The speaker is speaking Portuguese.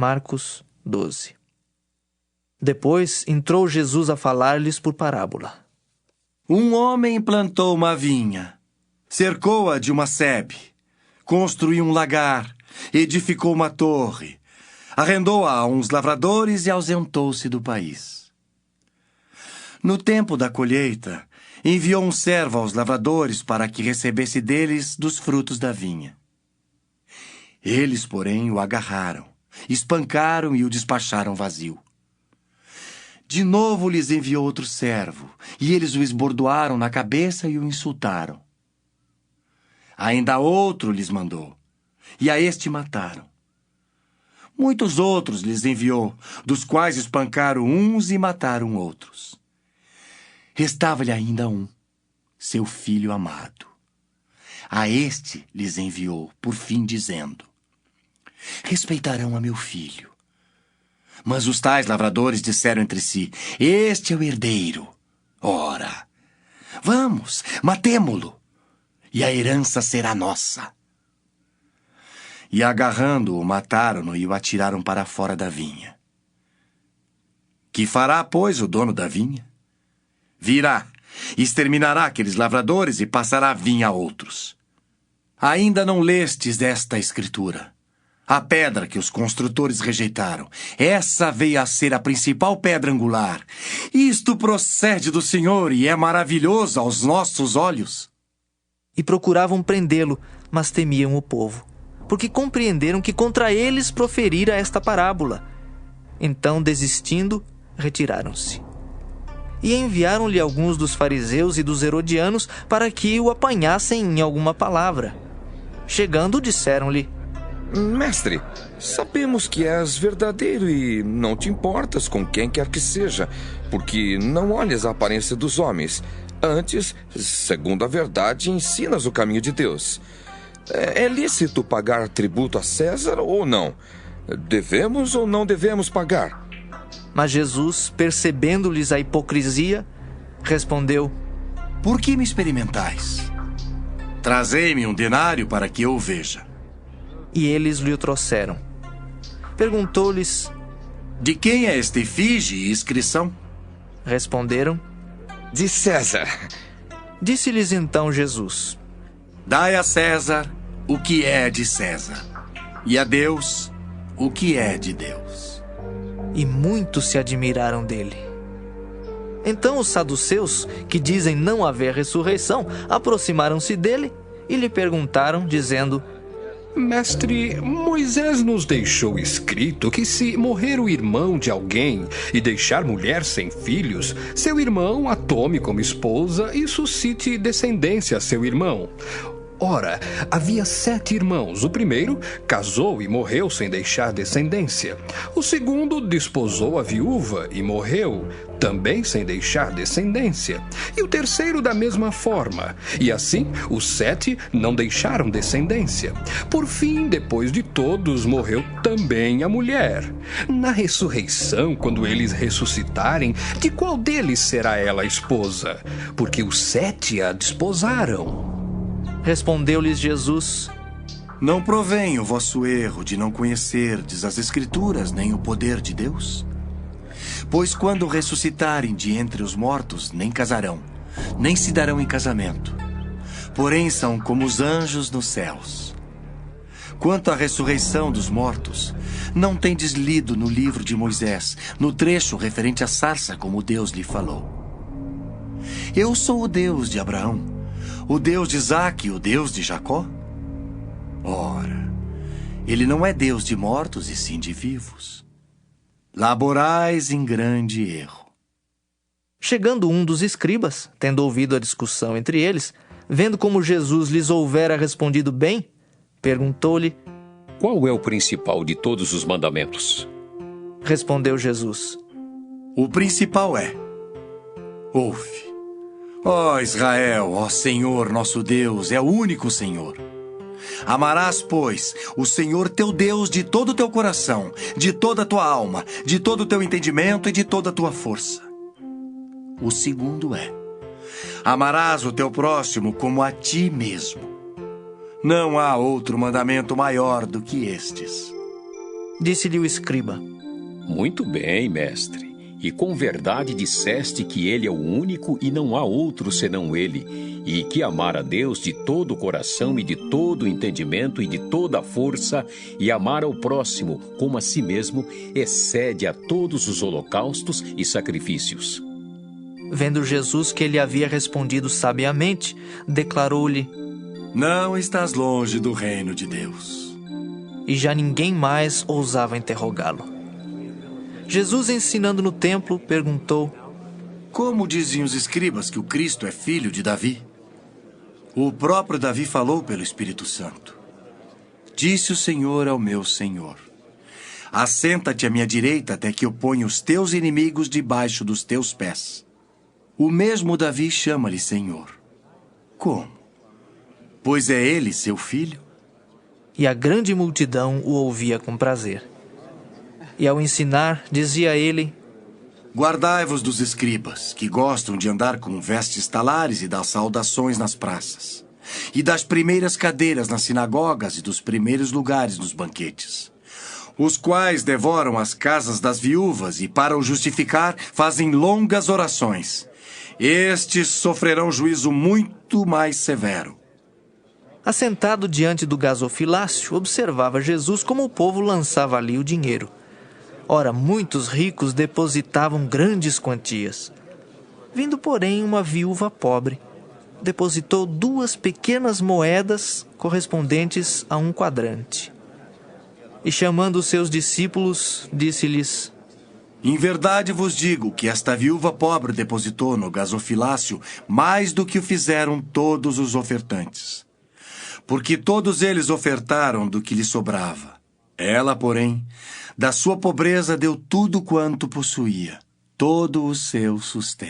Marcos 12. Depois entrou Jesus a falar-lhes por parábola. Um homem plantou uma vinha, cercou-a de uma sebe, construiu um lagar, edificou uma torre, arrendou-a a uns lavradores e ausentou-se do país. No tempo da colheita, enviou um servo aos lavradores para que recebesse deles dos frutos da vinha. Eles, porém, o agarraram, espancaram e o despacharam vazio. De novo lhes enviou outro servo, e eles o esbordoaram na cabeça e o insultaram. Ainda outro lhes mandou, e a este mataram. Muitos outros lhes enviou, dos quais espancaram uns e mataram outros. Restava-lhe ainda um, seu filho amado. A este lhes enviou, por fim, dizendo: respeitarão a meu filho. Mas os tais lavradores disseram entre si: este é o herdeiro. Ora, vamos, matemo-lo, e a herança será nossa. E agarrando-o, mataram-no e o atiraram para fora da vinha. Que fará, pois, o dono da vinha? Virá, exterminará aqueles lavradores e passará a vinha a outros. Ainda não lestes esta escritura? A pedra que os construtores rejeitaram, essa veio a ser a principal pedra angular. Isto procede do Senhor e é maravilhoso aos nossos olhos. E procuravam prendê-lo, mas temiam o povo, porque compreenderam que contra eles proferira esta parábola. Então, desistindo, retiraram-se. E enviaram-lhe alguns dos fariseus e dos herodianos para que o apanhassem em alguma palavra. Chegando, disseram-lhe: Mestre, sabemos que és verdadeiro e não te importas com quem quer que seja, porque não olhas a aparência dos homens. Antes, segundo a verdade, ensinas o caminho de Deus. É lícito pagar tributo a César ou não? Devemos ou não devemos pagar? Mas Jesus, percebendo-lhes a hipocrisia, respondeu: por que me experimentais? Trazei-me um denário para que eu o veja. E eles lhe o trouxeram. Perguntou-lhes: de quem é esta efígie e inscrição? Responderam: de César. Disse-lhes então Jesus: dai a César o que é de César, e a Deus o que é de Deus. E muitos se admiraram dele. Então os saduceus, que dizem não haver ressurreição, aproximaram-se dele e lhe perguntaram, dizendo: Mestre, Moisés nos deixou escrito que se morrer o irmão de alguém e deixar mulher sem filhos, seu irmão a tome como esposa e suscite descendência a seu irmão. Ora, havia 7 irmãos. O primeiro casou e morreu sem deixar descendência. O segundo desposou a viúva e morreu, também sem deixar descendência. E o terceiro da mesma forma. E assim, os 7 não deixaram descendência. Por fim, depois de todos, morreu também a mulher. Na ressurreição, quando eles ressuscitarem, de qual deles será ela a esposa? Porque os 7 a desposaram. Respondeu-lhes Jesus: não provém o vosso erro de não conhecerdes as Escrituras nem o poder de Deus? Pois quando ressuscitarem de entre os mortos, nem casarão, nem se darão em casamento. Porém são como os anjos nos céus. Quanto à ressurreição dos mortos, não tendes lido no livro de Moisés, no trecho referente à sarça, como Deus lhe falou: eu sou o Deus de Abraão, o Deus de Isaque e o Deus de Jacó? Ora, ele não é Deus de mortos e sim de vivos. Laborais em grande erro. Chegando um dos escribas, tendo ouvido a discussão entre eles, vendo como Jesus lhes houvera respondido bem, perguntou-lhe: qual é o principal de todos os mandamentos? Respondeu Jesus: o principal é: ouve, ó Israel, ó Senhor nosso Deus, é o único Senhor. Amarás, pois, o Senhor teu Deus de todo o teu coração, de toda a tua alma, de todo o teu entendimento e de toda a tua força. O segundo é: amarás o teu próximo como a ti mesmo. Não há outro mandamento maior do que estes. Disse-lhe o escriba: Muito bem, mestre. E com verdade disseste que ele é o único e não há outro senão ele, e que amar a Deus de todo o coração e de todo o entendimento e de toda a força, e amar ao próximo como a si mesmo, excede a todos os holocaustos e sacrifícios. Vendo Jesus que ele havia respondido sabiamente, declarou-lhe: Não estás longe do reino de Deus. E já ninguém mais ousava interrogá-lo. Jesus, ensinando no templo, perguntou: Como dizem os escribas que o Cristo é filho de Davi? O próprio Davi falou pelo Espírito Santo. Disse o Senhor ao meu Senhor: Assenta-te à minha direita até que eu ponha os teus inimigos debaixo dos teus pés. O mesmo Davi chama-lhe Senhor. Como? Pois é ele seu filho? E a grande multidão o ouvia com prazer. E ao ensinar, dizia ele: Guardai-vos dos escribas, que gostam de andar com vestes talares e das saudações nas praças, e das primeiras cadeiras nas sinagogas e dos primeiros lugares nos banquetes, os quais devoram as casas das viúvas e, para o justificar, fazem longas orações. Estes sofrerão juízo muito mais severo. Assentado diante do gasofilácio, observava Jesus como o povo lançava ali o dinheiro. Ora, muitos ricos depositavam grandes quantias. Vindo, porém, uma viúva pobre, depositou 2 pequenas moedas correspondentes a 1 quadrante. E chamando os seus discípulos, disse-lhes: Em verdade vos digo que esta viúva pobre depositou no gasofilácio mais do que o fizeram todos os ofertantes. Porque todos eles ofertaram do que lhe sobrava. Ela, porém, da sua pobreza deu tudo quanto possuía, todo o seu sustento.